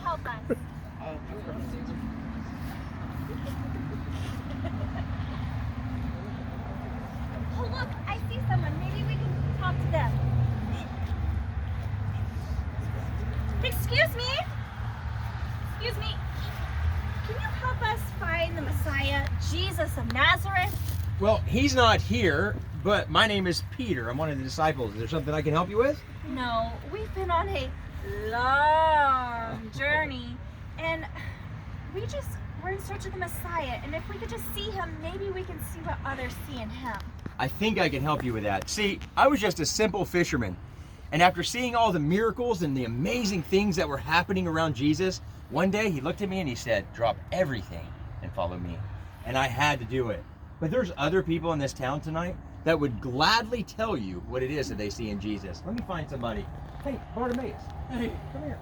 help us? Oh, look, I see someone. Maybe we can talk to them. Excuse me? Excuse me. Can you help us find the Messiah, Jesus of Nazareth? Well, he's not here, but my name is Peter. I'm one of the disciples. Is there something I can help you with? No, we've been on a long journey, and we're in search of the Messiah, and if we could just see him, maybe we can see what others see in him. I think I can help you with that. See, I was just a simple fisherman, and after seeing all the miracles and the amazing things that were happening around Jesus, one day he looked at me and he said, "Drop everything and follow me." And I had to do it. But there's other people in this town tonight that would gladly tell you what it is that they see in Jesus. Let me find somebody. Hey, Bartimaeus. Hey. Come here.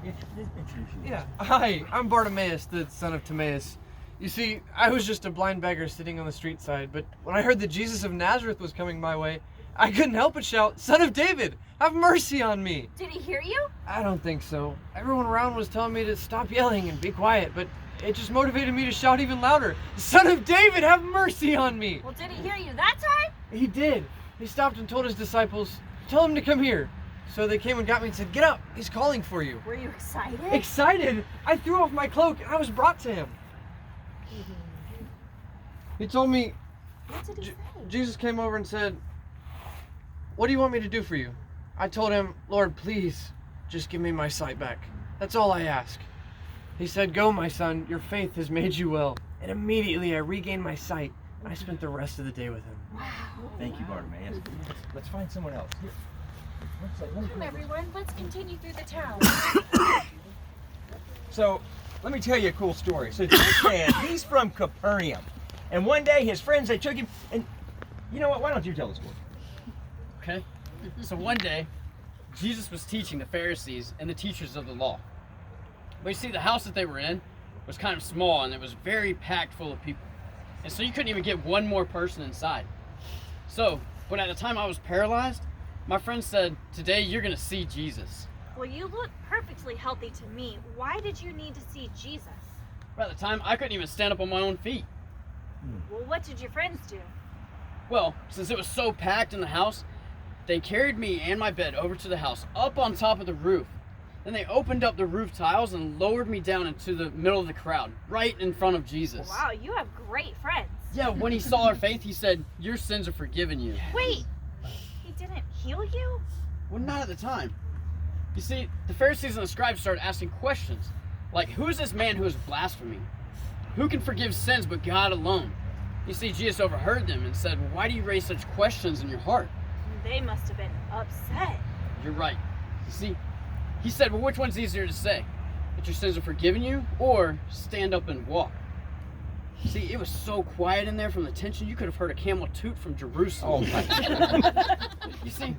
Introduce you. Yeah, hi, I'm Bartimaeus, the son of Timaeus. You see, I was just a blind beggar sitting on the street side, but when I heard that Jesus of Nazareth was coming my way, I couldn't help but shout, "Son of David, have mercy on me!" Did he hear you? I don't think so. Everyone around was telling me to stop yelling and be quiet, but it just motivated me to shout even louder, "Son of David, have mercy on me!" Well, did he hear you that time? He did. He stopped and told his disciples, "Tell him to come here." So they came and got me and said, "Get up, he's calling for you." Were you excited? Excited? I threw off my cloak and I was brought to him. He told me, What did he say? Jesus came over and said, "What do you want me to do for you?" I told him, "Lord, please, just give me my sight back. That's all I ask." He said, "Go, my son, your faith has made you well." And immediately I regained my sight and I spent the rest of the day with him. Wow. Thank you, Bartimaeus. Let's find someone else. Here. Come, everyone. Let's continue through the town. So, let me tell you a cool story. So this man, he's from Capernaum. And one day his friends, they took him, and you know what? Why don't you tell the story? Okay? So one day, Jesus was teaching the Pharisees and the teachers of the law. But you see, the house that they were in was kind of small and it was very packed full of people. And so you couldn't even get one more person inside. So, but at the time I was paralyzed, my friend said, "Today you're going to see Jesus." Well, you look perfectly healthy to me. Why did you need to see Jesus? But at the time, I couldn't even stand up on my own feet. Well, what did your friends do? Well, since it was so packed in the house, they carried me and my bed over to the house, up on top of the roof. Then they opened up the roof tiles and lowered me down into the middle of the crowd, right in front of Jesus. Wow, you have great friends. Yeah, when he saw our faith, he said, "Your sins are forgiven you." Wait, he didn't heal you? Well, not at the time. You see, the Pharisees and the scribes started asking questions, like, "Who is this man who is blaspheming? Who can forgive sins but God alone?" You see, Jesus overheard them and said, "Why do you raise such questions in your heart?" They must have been upset. You're right. You see, he said, "Well, which one's easier to say? That your sins are forgiven you, or stand up and walk?" See, it was so quiet in there from the tension, you could have heard a camel toot from Jerusalem. Oh my. You see,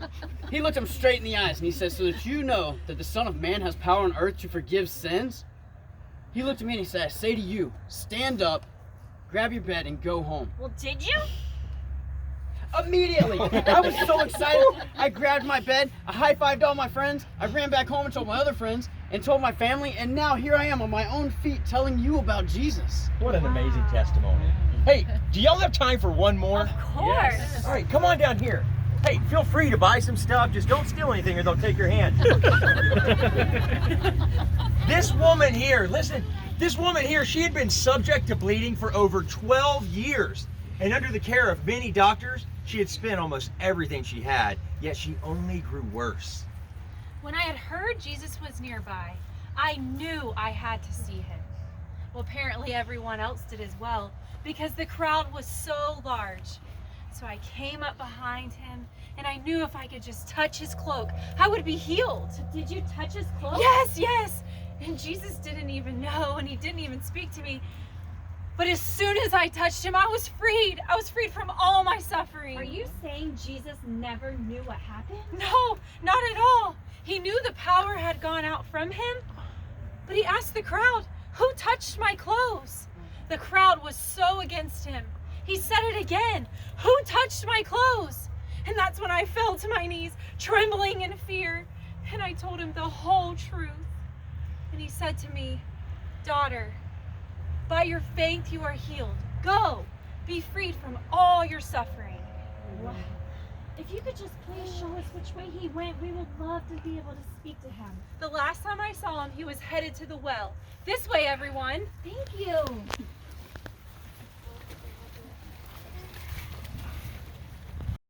he looked him straight in the eyes and he said, "So that you know that the Son of Man has power on earth to forgive sins." He looked at me and he said, "I say to you, stand up, grab your bed, and go home." Well, did you? Immediately, I was so excited. I grabbed my bed, I high-fived all my friends, I ran back home and told my other friends, and told my family, and now here I am on my own feet telling you about Jesus. What an amazing testimony. Hey, do y'all have time for one more? Of course. Yes. All right, come on down here. Hey, feel free to buy some stuff. Just don't steal anything or they'll take your hand. This woman here, listen, this woman here, she had been subject to bleeding for over 12 years. And under the care of many doctors, she had spent almost everything she had, yet she only grew worse. When I had heard Jesus was nearby, I knew I had to see him. Well, apparently everyone else did as well, because the crowd was so large. So I came up behind him, and I knew if I could just touch his cloak, I would be healed. Did you touch his cloak? Yes, yes. And Jesus didn't even know, and he didn't even speak to me. But as soon as I touched him, I was freed. I was freed from all my suffering. Are you saying Jesus never knew what happened? No, not at all. He knew the power had gone out from him, but he asked the crowd, "Who touched my clothes?" The crowd was so against him. He said it again, "Who touched my clothes?" And that's when I fell to my knees, trembling in fear, and I told him the whole truth. and he said to me, "Daughter, by your faith you are healed. Go, be freed from all your suffering." Wow. If you could just please show us which way he went, we would love to be able to speak to him. The last time I saw him, he was headed to the well. This way, everyone. Thank you.